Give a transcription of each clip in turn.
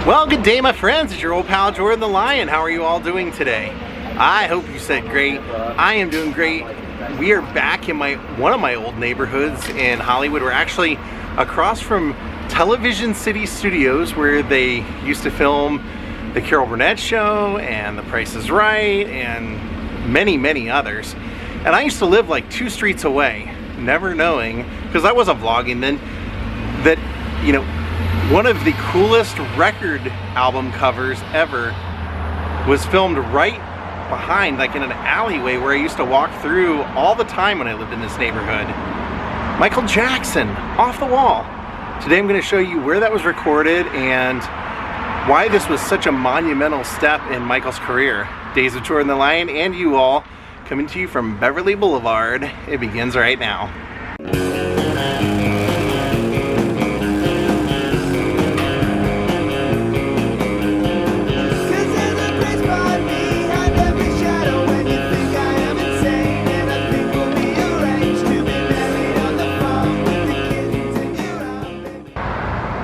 Well, good day, my friends. It's your old pal Jordan the Lion. How are you all doing today? I hope you said great. I am doing great. We are back in one of my old neighborhoods in Hollywood. We're actually across from Television City Studios, where they used to film The Carol Burnett Show and The Price is Right and many, many others. And I used to live like 2 streets away, never knowing, because I wasn't vlogging then, that, you know, one of the coolest record album covers ever was filmed right behind, like in an alleyway where I used to walk through all the time when I lived in this neighborhood. Michael Jackson, Off the Wall. Today I'm going to show you where that was recorded and why this was such a monumental step in Michael's career. Daze of Jordan the Lion and you all, coming to you from Beverly Boulevard. It begins right now.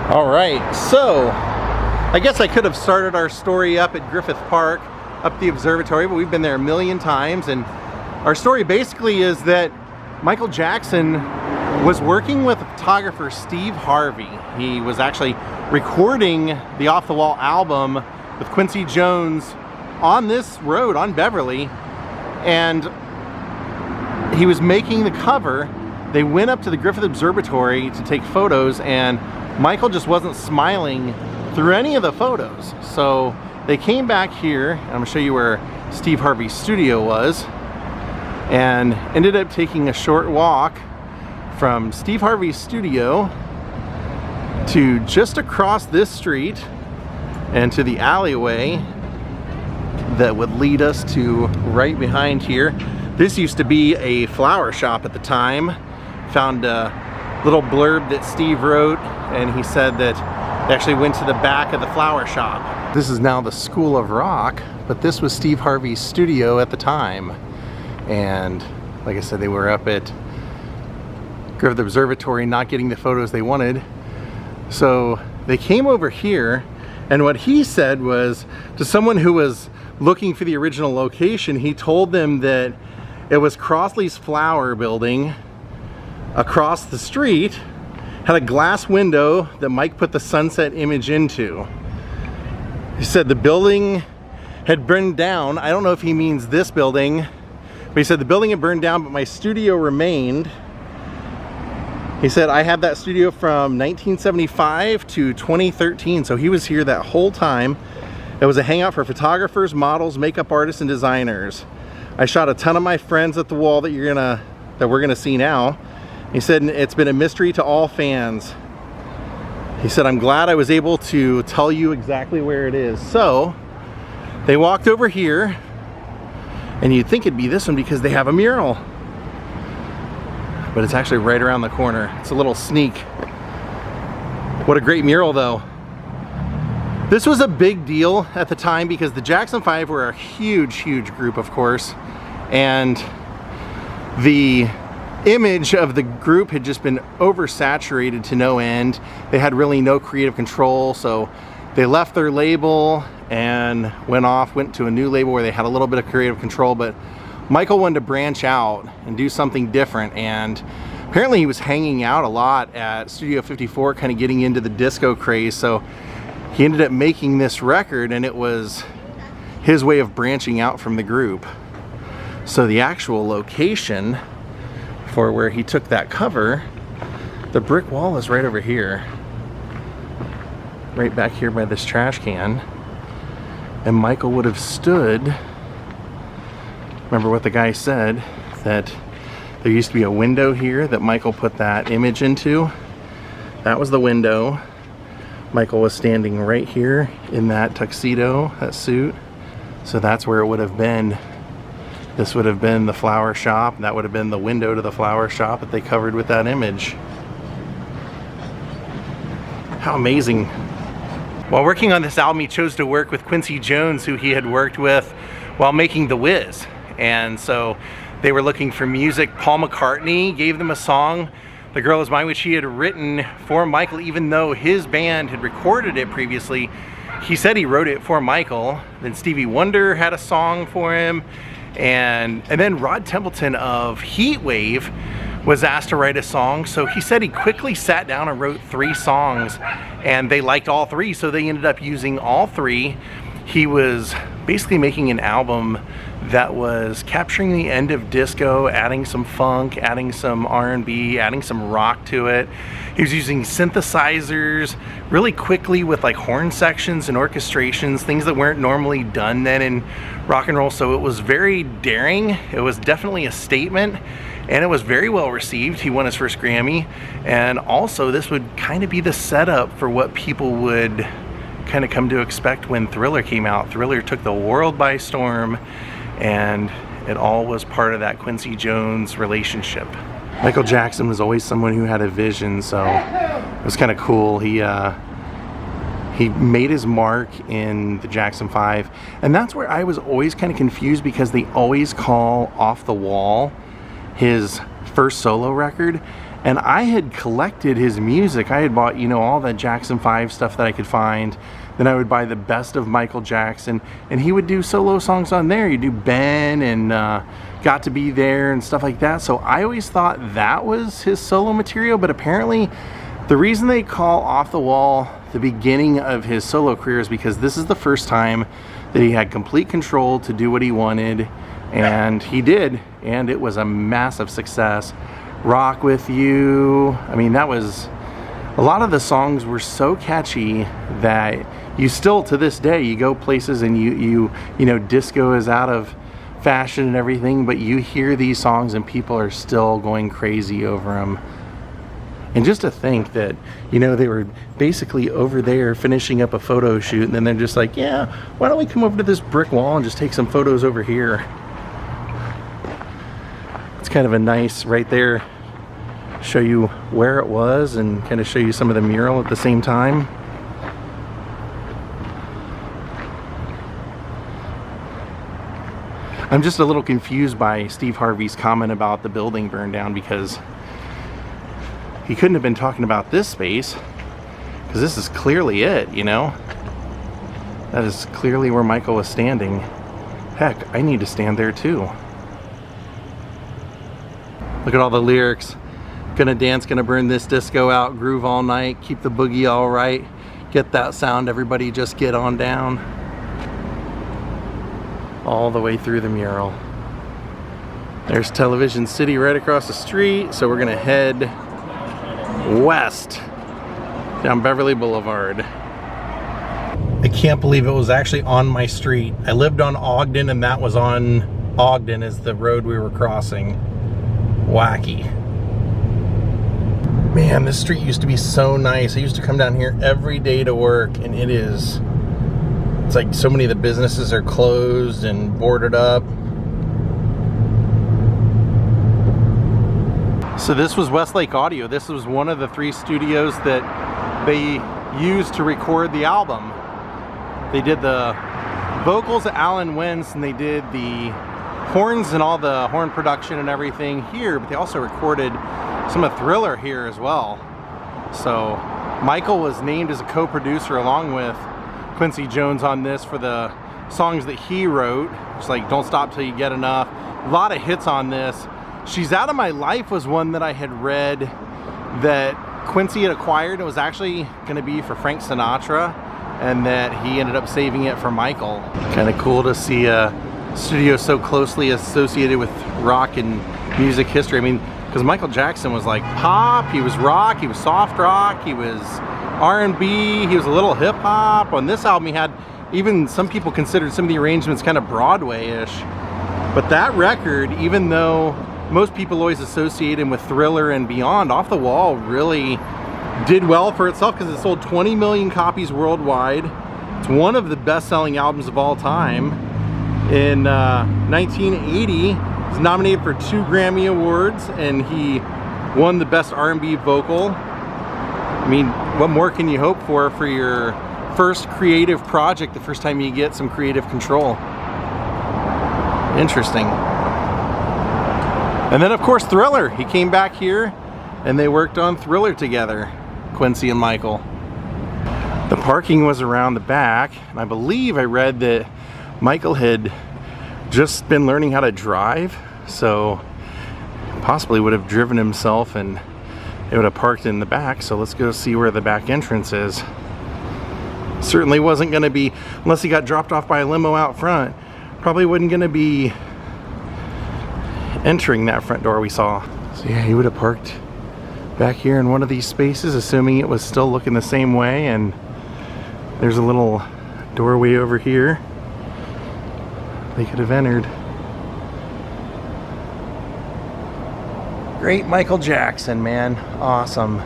Alright, so I guess I could have started our story up at Griffith Park, up the observatory, but we've been there a million times, and our story basically is that Michael Jackson was working with photographer Steve Harvey. He was actually recording the Off the Wall album with Quincy Jones on this road, on Beverly, and he was making the cover. They went up to the Griffith Observatory to take photos, and Michael just wasn't smiling through any of the photos. So they came back here, and I'm gonna show you where Steve Harvey's studio was, and ended up taking a short walk from Steve Harvey's studio to just across this street and to the alleyway that would lead us to right behind here. This used to be a flower shop at the time. Found a little blurb that Steve wrote, and he said that they actually went to the back of the flower shop. This is now the School of Rock, but this was Steve Harvey's studio at the time. And like I said, they were up at Griffith Observatory not getting the photos they wanted. So they came over here, and what he said was, to someone who was looking for the original location, he told them that it was Crossley's Flower Building across the street, had a glass window that Mike put the sunset image into. He said the building had burned down. I don't know if he means this building, but he said the building had burned down, but my studio remained. He said, I had that studio from 1975 to 2013, so he was here that whole time. It was a hangout for photographers, models, makeup artists, and designers. I shot a ton of my friends at the wall that we're gonna see now. He said, it's been a mystery to all fans. He said, I'm glad I was able to tell you exactly where it is. So they walked over here, and you'd think it'd be this one because they have a mural, but it's actually right around the corner. It's a little sneak. What a great mural though. This was a big deal at the time because the Jackson 5 were a huge, huge group, of course, and the image of the group had just been oversaturated to no end. They had really no creative control, so they left their label and went to a new label where they had a little bit of creative control. But Michael wanted to branch out and do something different, and apparently he was hanging out a lot at Studio 54, kind of getting into the disco craze, so he ended up making this record, and it was his way of branching out from the group. So the actual location for where he took that cover, the brick wall is right over here, right back here by this trash can, and Michael would have stood. Remember what the guy said, that there used to be a window here that Michael put that image into. That was the window. Michael was standing right here in that tuxedo, that suit, so that's where it would have been. This would have been the flower shop. That would have been the window to the flower shop that they covered with that image. How amazing. While working on this album, he chose to work with Quincy Jones, who he had worked with while making The Wiz. And so they were looking for music. Paul McCartney gave them a song, The Girl Is Mine, which he had written for Michael, even though his band had recorded it previously. he said he wrote it for Michael. Then Stevie Wonder had a song for him, and then Rod Templeton of Heatwave was asked to write a song. So he said he quickly sat down and wrote 3 songs, and they liked all 3, so they ended up using all 3. He was basically making an album that was capturing the end of disco, adding some funk, adding some R&B, adding some rock to it. He was using synthesizers really quickly with like horn sections and orchestrations, things that weren't normally done then in rock and roll. So it was very daring. It was definitely a statement, and it was very well received. He won his first Grammy, and also this would kind of be the setup for what people would kind of come to expect when Thriller came out. Thriller took the world by storm, and it all was part of that Quincy Jones relationship. Michael Jackson was always someone who had a vision, so it was kind of cool. He made his mark in the Jackson 5, and that's where I was always kind of confused, because they always call Off the Wall his first solo record, and I had collected his music. I had bought, you know, all the Jackson 5 stuff that I could find. Then I would buy the best of Michael Jackson, and he would do solo songs on there. He'd do Ben and Got to Be There and stuff like that. So I always thought that was his solo material, but apparently the reason they call Off the Wall the beginning of his solo career is because this is the first time that he had complete control to do what he wanted, and he did, and it was a massive success. Rock With You, I mean, that was, a lot of the songs were so catchy that you still, to this day, you go places and you know, disco is out of fashion and everything, but you hear these songs and people are still going crazy over them. And just to think that, you know, they were basically over there finishing up a photo shoot, and then they're just like, yeah, why don't we come over to this brick wall and just take some photos over here? It's kind of a nice, right there, show you where it was and kind of show you some of the mural at the same time. I'm just a little confused by Steve Harvey's comment about the building burned down, because he couldn't have been talking about this space, because this is clearly it, you know? That is clearly where Michael was standing. Heck, I need to stand there too. Look at all the lyrics. Gonna dance, gonna burn this disco out, groove all night, keep the boogie all right, get that sound, everybody just get on down. All the way through the mural. There's Television City right across the street, so we're gonna head west down Beverly Boulevard. I can't believe it was actually on my street. I lived on Ogden, and that was on Ogden as the road we were crossing. Wacky. Man, this street used to be so nice. I used to come down here every day to work, and it's like so many of the businesses are closed and boarded up. So this was Westlake Audio. This was one of the 3 studios that they used to record the album. They did the vocals at Alan Wentz, and they did the horns and all the horn production and everything here, but they also recorded some of Thriller here as well. So Michael was named as a co-producer along with Quincy Jones on this for the songs that he wrote. It's like Don't Stop Till You Get Enough. A lot of hits on this. She's Out of My Life was one that I had read that Quincy had acquired. It was actually going to be for Frank Sinatra, and that he ended up saving it for Michael. Kind of cool to see a studio so closely associated with rock and music history. I mean, because Michael Jackson was like pop, he was rock, he was soft rock, he was R&B, he was a little hip hop. On this album he had, even some people considered some of the arrangements kind of Broadway-ish. But that record, even though most people always associate him with Thriller and beyond, Off the Wall really did well for itself, because it sold 20 million copies worldwide. It's one of the best-selling albums of all time. In 1980, he was nominated for 2 Grammy Awards, and he won the Best R&B Vocal. I mean, what more can you hope for your first creative project, the first time you get some creative control? Interesting. And then of course Thriller. He came back here and they worked on Thriller together, Quincy and Michael. The parking was around the back, and I believe I read that Michael had just been learning how to drive, so possibly would have driven himself and it would have parked in the back. So let's go see where the back entrance is. Certainly wasn't going to be, unless he got dropped off by a limo out front, probably wasn't going to be entering that front door we saw. So yeah, he would have parked back here in one of these spaces, assuming it was still looking the same way, and there's a little doorway over here they could have entered. Great Michael Jackson, man. Awesome.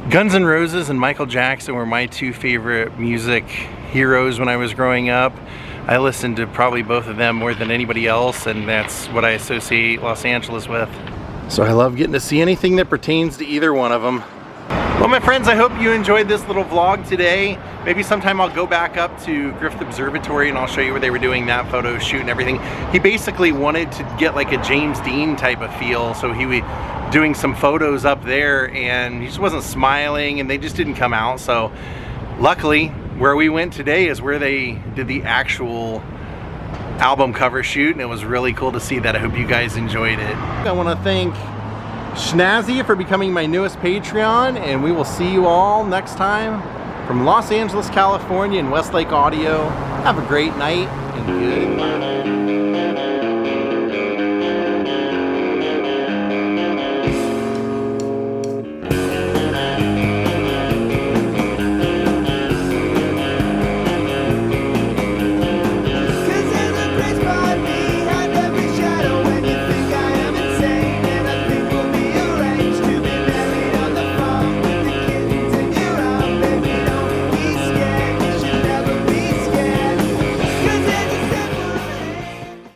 Guns N' Roses and Michael Jackson were my two favorite music heroes when I was growing up. I listened to probably both of them more than anybody else, and that's what I associate Los Angeles with. So I love getting to see anything that pertains to either one of them. Well, my friends, I hope you enjoyed this little vlog today. Maybe sometime I'll go back up to Griffith Observatory and I'll show you where they were doing that photo shoot and everything. He basically wanted to get like a James Dean type of feel, so he was doing some photos up there and he just wasn't smiling and they just didn't come out. So luckily, where we went today is where they did the actual album cover shoot, and it was really cool to see that. I hope you guys enjoyed it. I want to thank Schnazzy for becoming my newest Patreon, and we will see you all next time from Los Angeles, California and Westlake Audio. Have a great night and good.